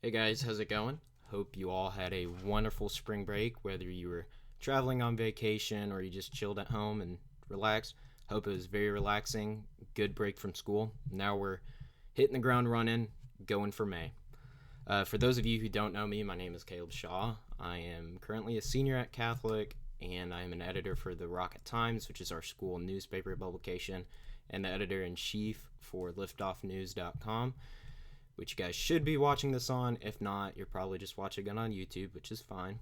Hey guys, how's it going? Hope you all had a wonderful spring break, whether you were traveling on vacation or you just chilled at home and relaxed. Hope it was very relaxing, good break from school. Now we're hitting the ground running, going for May. For those of you who don't know me, my name is Caleb Shaw. I am currently a senior at Catholic, and I am an editor for the Rocket Times, which is our school newspaper publication, and the editor in chief for liftoffnews.com, which you guys should be watching this on. If not, you're probably just watching it on YouTube, which is fine.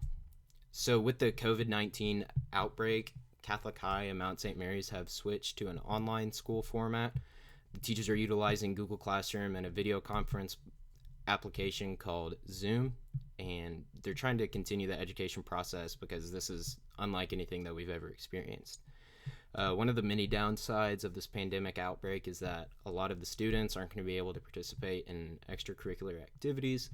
So, with the COVID-19 outbreak, Catholic High and Mount St. Mary's have switched to an online school format. The teachers are utilizing Google Classroom and a video conference application called Zoom, and they're trying to continue the education process because this is unlike anything that we've ever experienced. One of the many downsides of this pandemic outbreak is that a lot of the students aren't going to be able to participate in extracurricular activities.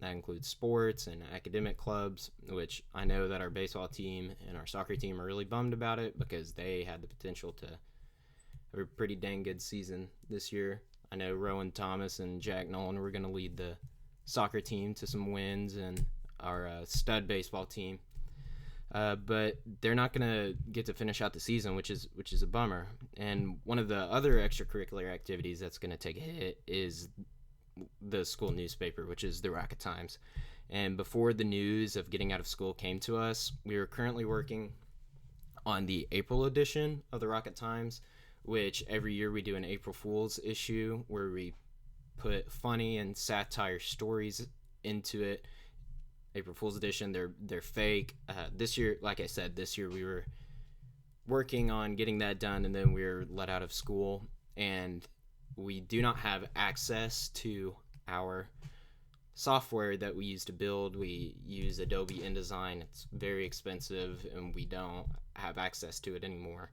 That includes sports and academic clubs, which I know that our baseball team and our soccer team are really bummed about it because they had the potential to have a pretty dang good season this year. I know Rowan Thomas and Jack Nolan were going to lead the soccer team to some wins, and our stud baseball team, but they're not going to get to finish out the season, which is a bummer. And one of the other extracurricular activities that's going to take a hit is the school newspaper, which is the Rocket Times. And before the news of getting out of school came to us, we were currently working on the April edition of the Rocket Times, which every year we do an April Fool's issue where we put funny and satire stories into it. April Fool's edition, they're fake. This year, like I said, this year we were working on getting that done, and then we were let out of school, and we do not have access to our software that we use to build. We use Adobe InDesign. It's very expensive, and we don't have access to it anymore.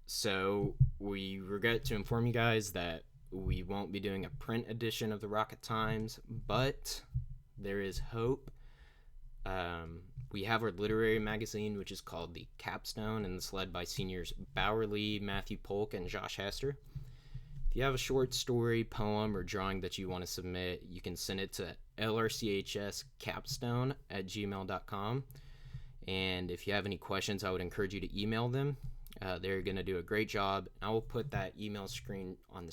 So we regret to inform you guys that we won't be doing a print edition of the Rocket Times, but there is hope. We have our literary magazine, which is called the Capstone, and it's led by seniors Bowerly, Matthew Polk, and Josh Hester. If you have a short story, poem, or drawing that you want to submit, you can send it to lrchscapstone at gmail.com. And if you have any questions, I would encourage you to email them. They're going to do a great job. I will put that email on the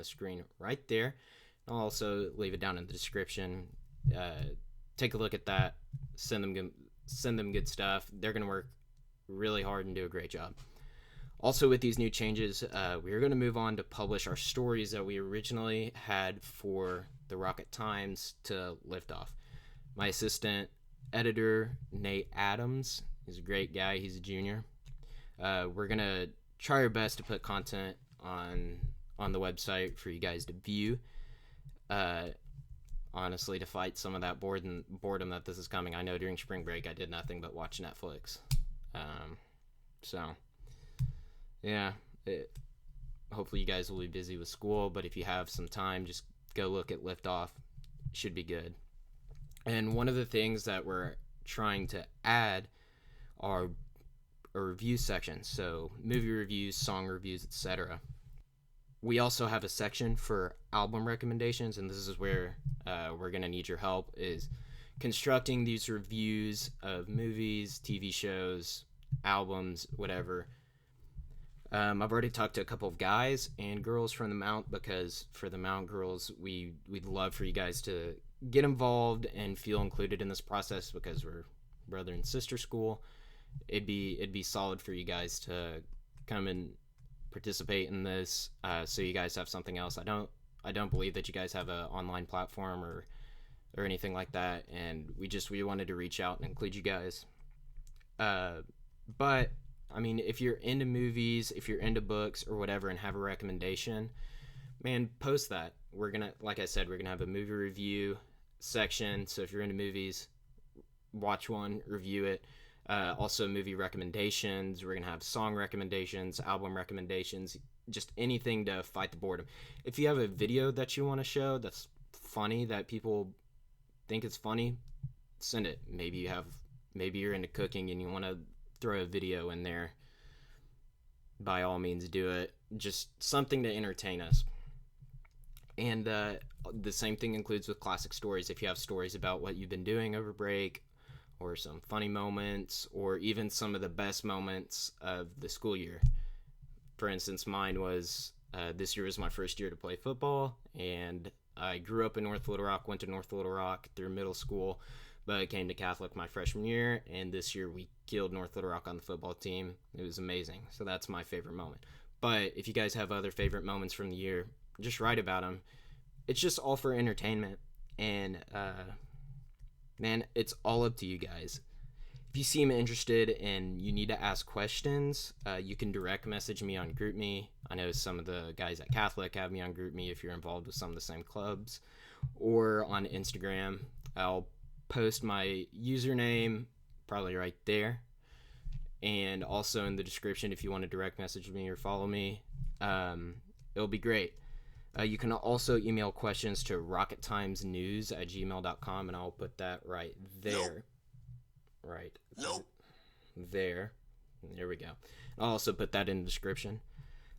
screen right there. I'll also leave it down in the description. Take a look at that. Send them good stuff. They're going to work really hard and do a great job. Also, with these new changes, we are going to move on to publish our stories that we originally had for the Rocket Times to Liftoff. My assistant editor, Nate Adams, is a great guy. He's a junior. We're going to try our best to put content on the website for you guys to view. Honestly, to fight some of that boredom that this is coming. I know during spring break I did nothing but watch Netflix. So, yeah. Hopefully you guys will be busy with school, but if you have some time, just go look at Liftoff. It should be good. And one of the things that we're trying to add are a review section. So, movie reviews, song reviews, etc. We also have a section for album recommendations, and this is where we're going to need your help, is constructing these reviews of movies, TV shows, albums, whatever. I've already talked to a couple of guys and girls from the Mount, because for the Mount girls, we'd love for you guys to get involved and feel included in this process, because we're brother and sister school. It'd be solid for you guys to come and participate in this, so you guys have something else. I don't believe that you guys have an online platform or anything like that, and we wanted to reach out and include you guys. But I mean, if you're into movies, if you're into books or whatever, and have a recommendation, man, post that. Like I said, we're gonna have a movie review section. So if you're into movies, watch one, review it. Also, movie recommendations. We're gonna have song recommendations, album recommendations, just anything to fight the boredom. If you have a video that you want to show that's funny, that people think it's funny, send it. Maybe you're into cooking and you want to throw a video in there. By all means, do it. Just something to entertain us. And the same thing includes with classic stories. If you have stories about what you've been doing over break, or some funny moments, or even some of the best moments of the school year. For instance, mine was this year was my first year to play football, and I grew up in North Little Rock, went to North Little Rock through middle school, but I came to Catholic my freshman year, and this year we killed North Little Rock on the football team. It was amazing. So that's my favorite moment. But if you guys have other favorite moments from the year, just write about them. It's just all for entertainment, and man, it's all up to you guys. If you seem interested and you need to ask questions, you can direct message me on GroupMe. I know some of the guys at Catholic have me on GroupMe if you're involved with some of the same clubs, or on Instagram. I'll post my username probably right there, and also in the description if you want to direct message me or follow me. It'll be great. You can also email questions to rockettimesnews@gmail.com, and I'll put that right there. Right there. There we go. I'll also put that in the description.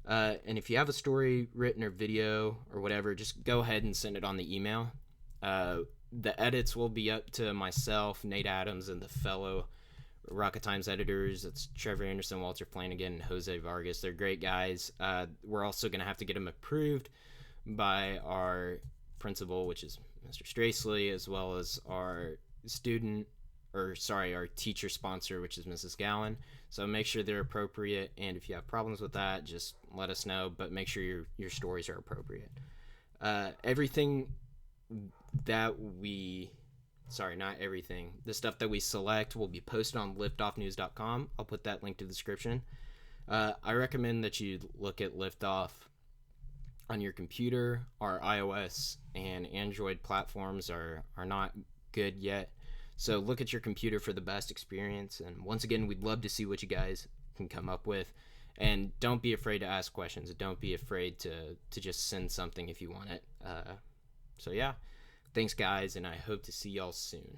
And if you have a story written or video or whatever, just go ahead and send it on the email. The edits will be up to myself, Nate Adams, and the fellow Rocket Times editors. It's Trevor Anderson, Walter Flanagan, and Jose Vargas. They're great guys. We're also going to have to get them approved by our principal, which is Mr. Stracely, as well as our our teacher sponsor, which is Mrs. Gowan. So make sure they're appropriate, and if you have problems with that, just let us know, but make sure your stories are appropriate. Everything that we not everything. The stuff that we select will be posted on liftoffnews.com. I'll put that link to the description. I recommend that you look at Liftoff on your computer. Our iOS and Android platforms are not good yet. So look at your computer for the best experience. And once again, we'd love to see what you guys can come up with. And don't be afraid to ask questions. Don't be afraid to just send something if you want it. So yeah, thanks guys, and I hope to see y'all soon.